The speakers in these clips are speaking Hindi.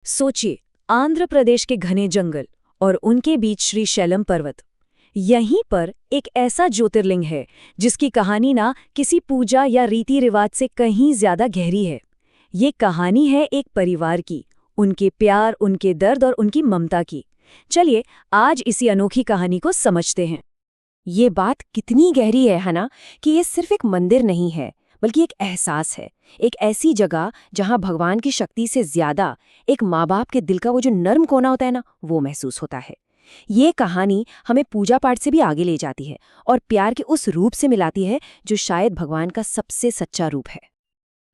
सोचिए, आंध्र प्रदेश के घने जंगल और उनके बीच श्री शैलम पर्वत। यहीं पर एक ऐसा ज्योतिर्लिंग है जिसकी कहानी ना किसी पूजा या रीति रिवाज से कहीं ज्यादा गहरी है। ये कहानी है एक परिवार की, उनके प्यार, उनके दर्द और उनकी ममता की। चलिए आज इसी अनोखी कहानी को समझते हैं। ये बात कितनी गहरी है ना, कि ये सिर्फ एक मंदिर नहीं है बल्कि एक एहसास है। एक ऐसी जगह जहां भगवान की शक्ति से ज्यादा एक माँ बाप के दिल का वो जो नर्म कोना होता है ना, वो महसूस होता है। ये कहानी हमें पूजा पाठ से भी आगे ले जाती है और प्यार के उस रूप से मिलाती है जो शायद भगवान का सबसे सच्चा रूप है।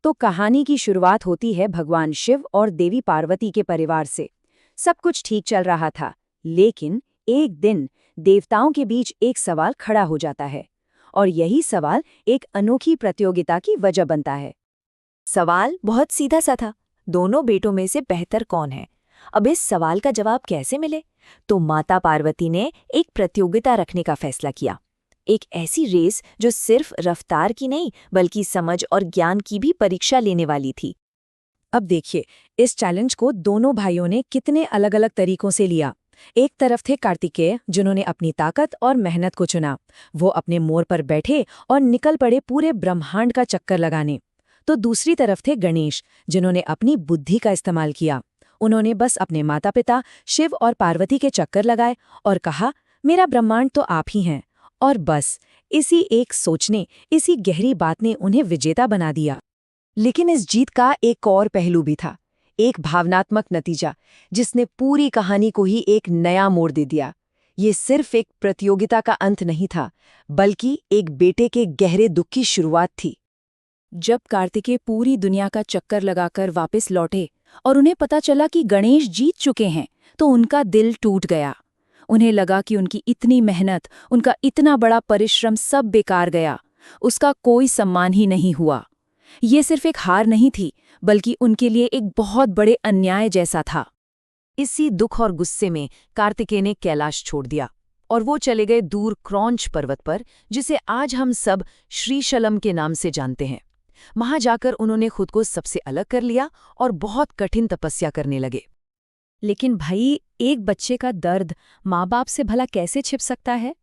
तो कहानी की शुरुआत होती है भगवान शिव और देवी पार्वती के परिवार से। सब कुछ ठीक चल रहा था, लेकिन एक दिन देवताओं के बीच एक सवाल खड़ा हो जाता है और यही सवाल एक अनोखी प्रतियोगिता की वजह बनता है। सवाल बहुत सीधा सा था, दोनों बेटों में से बेहतर कौन है। अब इस सवाल का जवाब कैसे मिले? तो माता पार्वती ने एक प्रतियोगिता रखने का फैसला किया। एक ऐसी रेस जो सिर्फ रफ्तार की नहीं बल्कि समझ और ज्ञान की भी परीक्षा लेने वाली थी। अब देखिए, इस चैलेंज को दोनों भाइयों ने कितने अलग अलग तरीकों से लिया। एक तरफ थे कार्तिकेय, जिन्होंने अपनी ताकत और मेहनत को चुना। वो अपने मोर पर बैठे और निकल पड़े पूरे ब्रह्मांड का चक्कर लगाने। तो दूसरी तरफ थे गणेश, जिन्होंने अपनी बुद्धि का इस्तेमाल किया। उन्होंने बस अपने माता पिता शिव और पार्वती के चक्कर लगाए और कहा, मेरा ब्रह्मांड तो आप ही हैं। और बस इसी एक सोच ने, इसी गहरी बात ने उन्हें विजेता बना दिया। लेकिन इस जीत का एक और पहलू भी था, एक भावनात्मक नतीजा जिसने पूरी कहानी को ही एक नया मोड़ दे दिया। ये सिर्फ एक प्रतियोगिता का अंत नहीं था, बल्कि एक बेटे के गहरे दुख की शुरुआत थी। जब कार्तिकेय पूरी दुनिया का चक्कर लगाकर वापस लौटे और उन्हें पता चला कि गणेश जीत चुके हैं, तो उनका दिल टूट गया। उन्हें लगा कि उनकी इतनी मेहनत, उनका इतना बड़ा परिश्रम सब बेकार गया। उसका कोई सम्मान ही नहीं हुआ। ये सिर्फ एक हार नहीं थी, बल्कि उनके लिए एक बहुत बड़े अन्याय जैसा था। इसी दुख और गुस्से में कार्तिकेय ने कैलाश छोड़ दिया और वो चले गए दूर क्रौंच पर्वत पर, जिसे आज हम सब श्रीशैलम के नाम से जानते हैं। वहां जाकर उन्होंने खुद को सबसे अलग कर लिया और बहुत कठिन तपस्या करने लगे। लेकिन भाई, एक बच्चे का दर्द माँ बाप से भला कैसे छिप सकता है?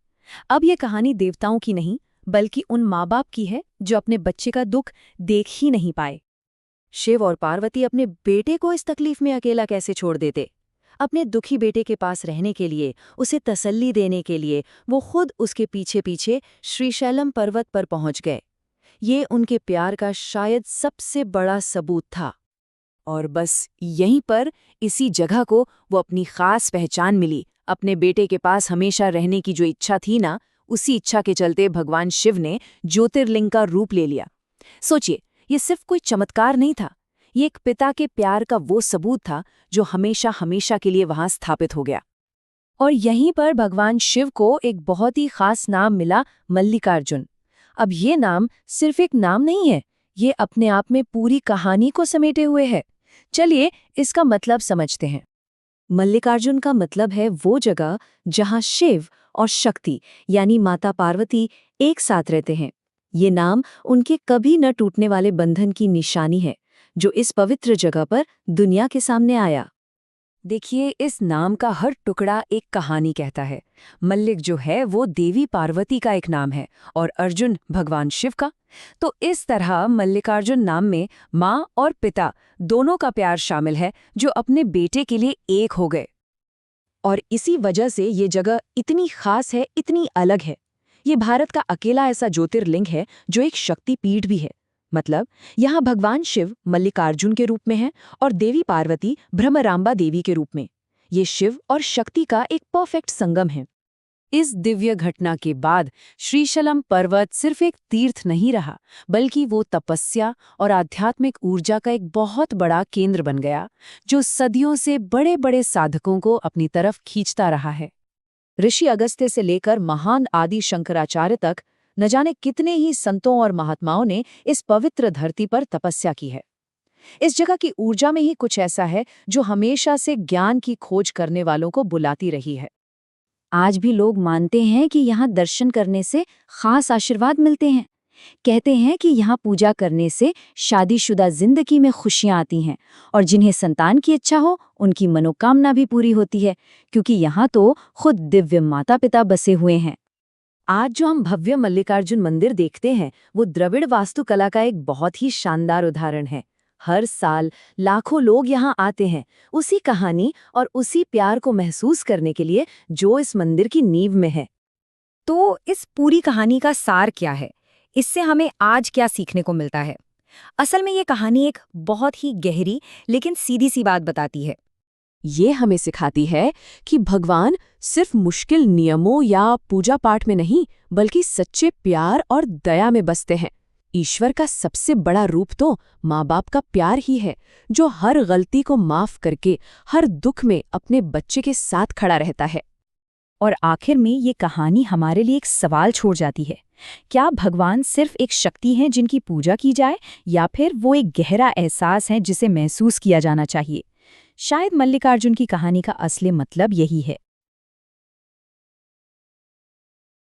अब ये कहानी देवताओं की नहीं, बल्कि उन माँ बाप की है जो अपने बच्चे का दुख देख ही नहीं पाए। शिव और पार्वती अपने बेटे को इस तकलीफ में अकेला कैसे छोड़ देते? अपने दुखी बेटे के पास रहने के लिए, उसे तसल्ली देने के लिए वो खुद उसके पीछे पीछे श्रीशैलम पर्वत पर पहुंच गए। ये उनके प्यार का शायद सबसे बड़ा सबूत था। और बस यहीं पर, इसी जगह को वो अपनी खास पहचान मिली। अपने बेटे के पास हमेशा रहने की जो इच्छा थी ना, उसी इच्छा के चलते भगवान शिव ने ज्योतिर्लिंग का रूप ले लिया। सोचिए, ये सिर्फ कोई चमत्कार नहीं था, ये एक पिता के प्यार का वो सबूत था जो हमेशा हमेशा के लिए वहां स्थापित हो गया। और यहीं पर भगवान शिव को एक बहुत ही खास नाम मिला, मल्लिकार्जुन। अब ये नाम सिर्फ एक नाम नहीं है, ये अपने आप में पूरी कहानी को समेटे हुए है। चलिए इसका मतलब समझते हैं। मल्लिकार्जुन का मतलब है वो जगह जहां शिव और शक्ति यानी माता पार्वती एक साथ रहते हैं। ये नाम उनके कभी न टूटने वाले बंधन की निशानी है, जो इस पवित्र जगह पर दुनिया के सामने आया। देखिए, इस नाम का हर टुकड़ा एक कहानी कहता है। मल्लिक जो है वो देवी पार्वती का एक नाम है और अर्जुन भगवान शिव का। तो इस तरह मल्लिकार्जुन नाम में माँ और पिता दोनों का प्यार शामिल है, जो अपने बेटे के लिए एक हो गए। और इसी वजह से ये जगह इतनी खास है, इतनी अलग है। ये भारत का अकेला ऐसा ज्योतिर्लिंग है जो एक शक्तिपीठ भी है। मतलब यहाँ भगवान शिव मल्लिकार्जुन के रूप में है और देवी पार्वती भ्रमरांबा देवी के रूप में। ये शिव और शक्ति का एक परफेक्ट संगम है। इस दिव्य घटना के बाद श्रीशैलम पर्वत सिर्फ एक तीर्थ नहीं रहा, बल्कि वो तपस्या और आध्यात्मिक ऊर्जा का एक बहुत बड़ा केंद्र बन गया, जो सदियों से बड़े बड़े साधकों को अपनी तरफ खींचता रहा है। ऋषि अगस्त्य से लेकर महान आदि शंकराचार्य तक न जाने कितने ही संतों और महात्माओं ने इस पवित्र धरती पर तपस्या की है। इस जगह की ऊर्जा में ही कुछ ऐसा है जो हमेशा से ज्ञान की खोज करने वालों को बुलाती रही है। आज भी लोग मानते हैं कि यहाँ दर्शन करने से खास आशीर्वाद मिलते हैं, कहते हैं कि यहाँ पूजा करने से शादीशुदा जिंदगी में खुशियाँ आती हैं और जिन्हें संतान की इच्छा हो उनकी मनोकामना भी पूरी होती है, क्योंकि यहाँ तो खुद दिव्य माता पिता बसे हुए हैं। आज जो हम भव्य मल्लिकार्जुन मंदिर देखते हैं वो द्रविड़ वास्तुकला का एक बहुत ही शानदार उदाहरण है। हर साल लाखों लोग यहाँ आते हैं उसी कहानी और उसी प्यार को महसूस करने के लिए जो इस मंदिर की नींव में है। तो इस पूरी कहानी का सार क्या है? इससे हमें आज क्या सीखने को मिलता है? असल में ये कहानी एक बहुत ही गहरी लेकिन सीधी सी बात बताती है। ये हमें सिखाती है कि भगवान सिर्फ मुश्किल नियमों या पूजा पाठ में नहीं बल्कि सच्चे प्यार और दया में बसते हैं। ईश्वर का सबसे बड़ा रूप तो माँ बाप का प्यार ही है, जो हर गलती को माफ करके हर दुख में अपने बच्चे के साथ खड़ा रहता है। और आखिर में ये कहानी हमारे लिए एक सवाल छोड़ जाती है, क्या भगवान सिर्फ एक शक्ति है जिनकी पूजा की जाए, या फिर वो एक गहरा एहसास है जिसे महसूस किया जाना चाहिए? शायद मल्लिकार्जुन की कहानी का असली मतलब यही है।